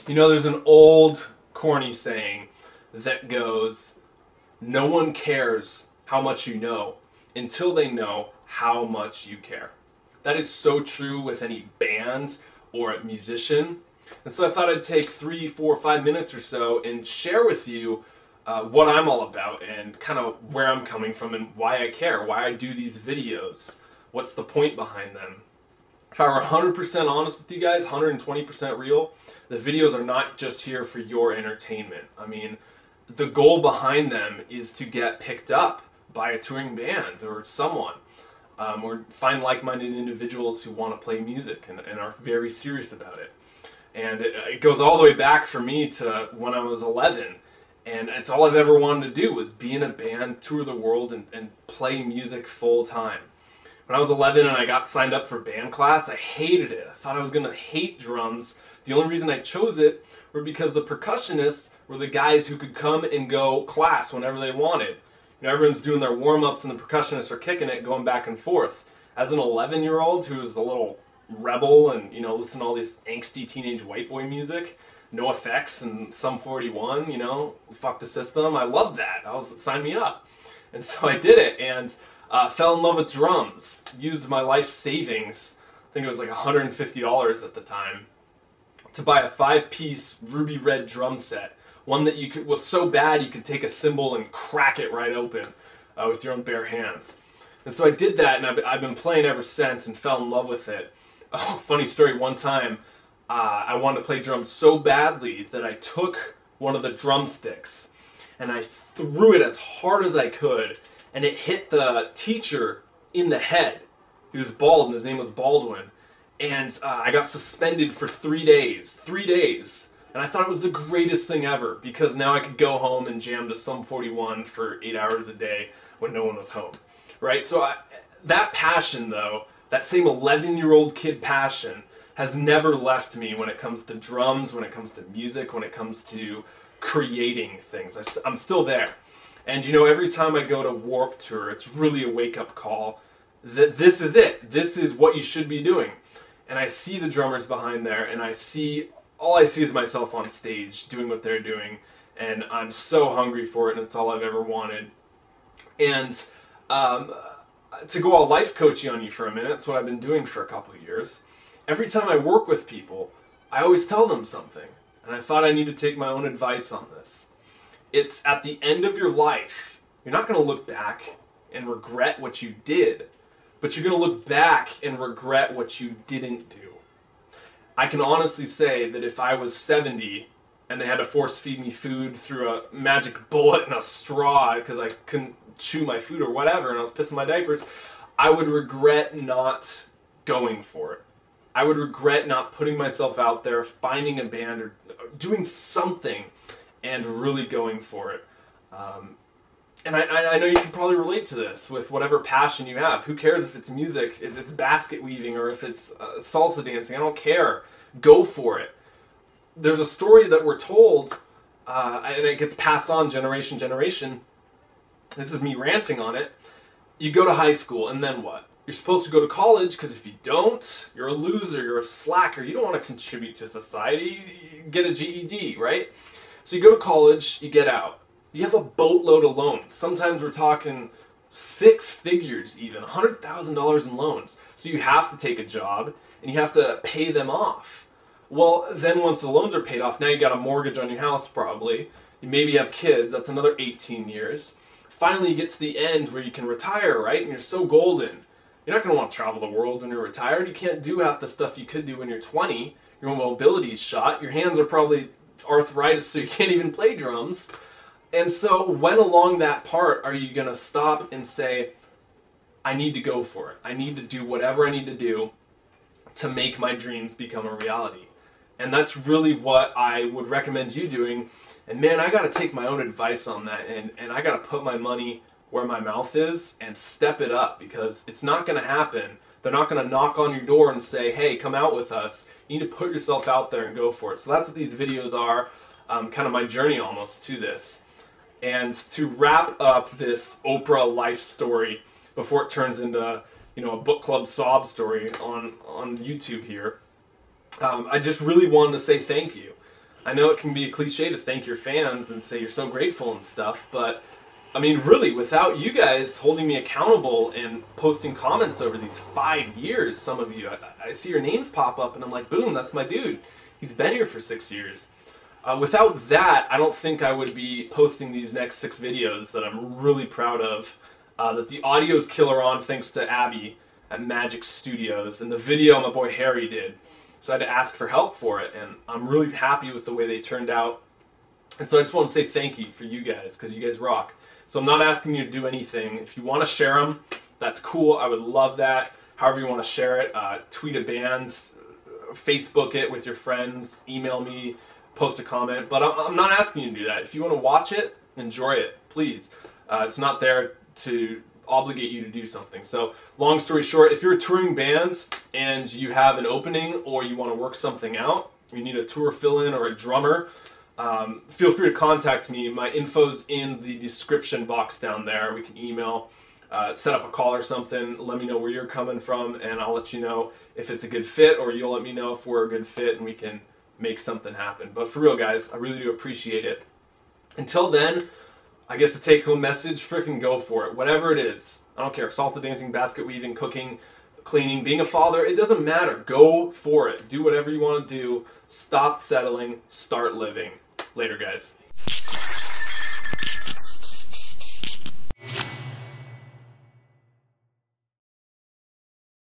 You know, there's an old corny saying that goes, no one cares how much you know until they know how much you care. That is so true with any band or a musician. And so I thought I'd take 3, 4, 5 minutes or so and share with you what I'm all about and kind of where I'm coming from and why I care, why I do these videos, what's the point behind them. If I were 100% honest with you guys, 120% real, the videos are not just here for your entertainment. I mean, the goal behind them is to get picked up by a touring band or someone, or find like-minded individuals who want to play music and are very serious about it. And it goes all the way back for me to when I was 11. And it's all I've ever wanted to do was be in a band, tour the world, and play music full time. When I was 11 and I got signed up for band class, I hated it. I thought I was going to hate drums. The only reason I chose it were because the percussionists were the guys who could come and go class whenever they wanted. You know, everyone's doing their warm-ups and the percussionists are kicking it, going back and forth. As an 11-year-old who was a little rebel and, you know, listen to all this angsty teenage white boy music, no effects and Sum 41, you know, fuck the system, I loved that. Sign me up. And so I did it, and fell in love with drums. Used my life savings, I think it was like $150 at the time, to buy a 5-piece ruby red drum set. One that was so bad you could take a cymbal and crack it right open with your own bare hands. And so I did that, and I've been playing ever since and fell in love with it. Oh, funny story, one time I wanted to play drums so badly that I took one of the drumsticks and I threw it as hard as I could, and it hit the teacher in the head. He was bald and his name was Baldwin. And I got suspended for 3 days. 3 days. And I thought it was the greatest thing ever, because now I could go home and jam to Sum 41 for 8 hours a day when no one was home. Right? So that passion, though, that same 11-year-old kid passion, has never left me when it comes to drums, when it comes to music, when it comes to creating things. I'm still there. And you know, every time I go to Warped Tour, it's really a wake-up call that this is it. This is what you should be doing. And I see the drummers behind there, and all I see is myself on stage doing what they're doing, and I'm so hungry for it, and it's all I've ever wanted. And to go all life coachy on you for a minute, it's what I've been doing for a couple of years. Every time I work with people, I always tell them something, and I thought I need to take my own advice on this. It's at the end of your life, you're not going to look back and regret what you did, but you're going to look back and regret what you didn't do. I can honestly say that if I was 70 and they had to force feed me food through a magic bullet and a straw because I couldn't chew my food or whatever and I was pissing my diapers, I would regret not going for it. I would regret not putting myself out there, finding a band or doing something and really going for it. And I know you can probably relate to this with whatever passion you have. Who cares if it's music, if it's basket weaving, or if it's salsa dancing? I don't care. Go for it. There's a story that we're told, and it gets passed on generation to generation. This is me ranting on it. You go to high school, and then what? You're supposed to go to college, because if you don't, you're a loser, you're a slacker, you don't want to contribute to society, you get a GED, right? So you go to college, you get out. You have a boatload of loans. Sometimes we're talking 6 figures even, $100,000 in loans. So you have to take a job, and you have to pay them off. Well, then once the loans are paid off, now you got a mortgage on your house probably. You maybe have kids, that's another 18 years. Finally you get to the end where you can retire, right? And you're so golden. You're not going to want to travel the world when you're retired. You can't do half the stuff you could do when you're 20. Your mobility's shot. Your hands are probably arthritis, so you can't even play drums. And so when along that part are you going to stop and say, I need to go for it. I need to do whatever I need to do to make my dreams become a reality. And that's really what I would recommend you doing. And man, I got to take my own advice on that, and I got to put my money where my mouth is and step it up, because it's not going to happen. They're not going to knock on your door and say, hey, come out with us. You need to put yourself out there and go for it. So that's what these videos are, kind of my journey almost to this. And to wrap up this Oprah life story before it turns into, you know, a book club sob story on YouTube here, I just really wanted to say thank you. I know it can be a cliche to thank your fans and say you're so grateful and stuff, but I mean, really, without you guys holding me accountable and posting comments over these 5 years, some of you, I see your names pop up and I'm like, boom, that's my dude. He's been here for 6 years. Without that, I don't think I would be posting these next 6 videos that I'm really proud of. That the audio's killer on thanks to Abby at Magic Studios, and the video my boy Harry did. So I had to ask for help for it, and I'm really happy with the way they turned out. And so I just want to say thank you for you guys, because you guys rock. So I'm not asking you to do anything. If you want to share them, that's cool. I would love that. However you want to share it, tweet a band, Facebook it with your friends, email me, post a comment. But I'm not asking you to do that. If you want to watch it, enjoy it, please. It's not there to obligate you to do something. So long story short, if you're a touring band and you have an opening or you want to work something out, you need a tour fill-in or a drummer, feel free to contact me. My info's in the description box down there. We can email, set up a call or something. Let me know where you're coming from, and I'll let you know if it's a good fit, or you'll let me know if we're a good fit and we can make something happen. But for real, guys, I really do appreciate it. Until then, I guess the take-home message, frickin' go for it. Whatever it is. I don't care. Salsa dancing, basket weaving, cooking, cleaning, being a father, it doesn't matter. Go for it. Do whatever you want to do. Stop settling. Start living. Later, guys.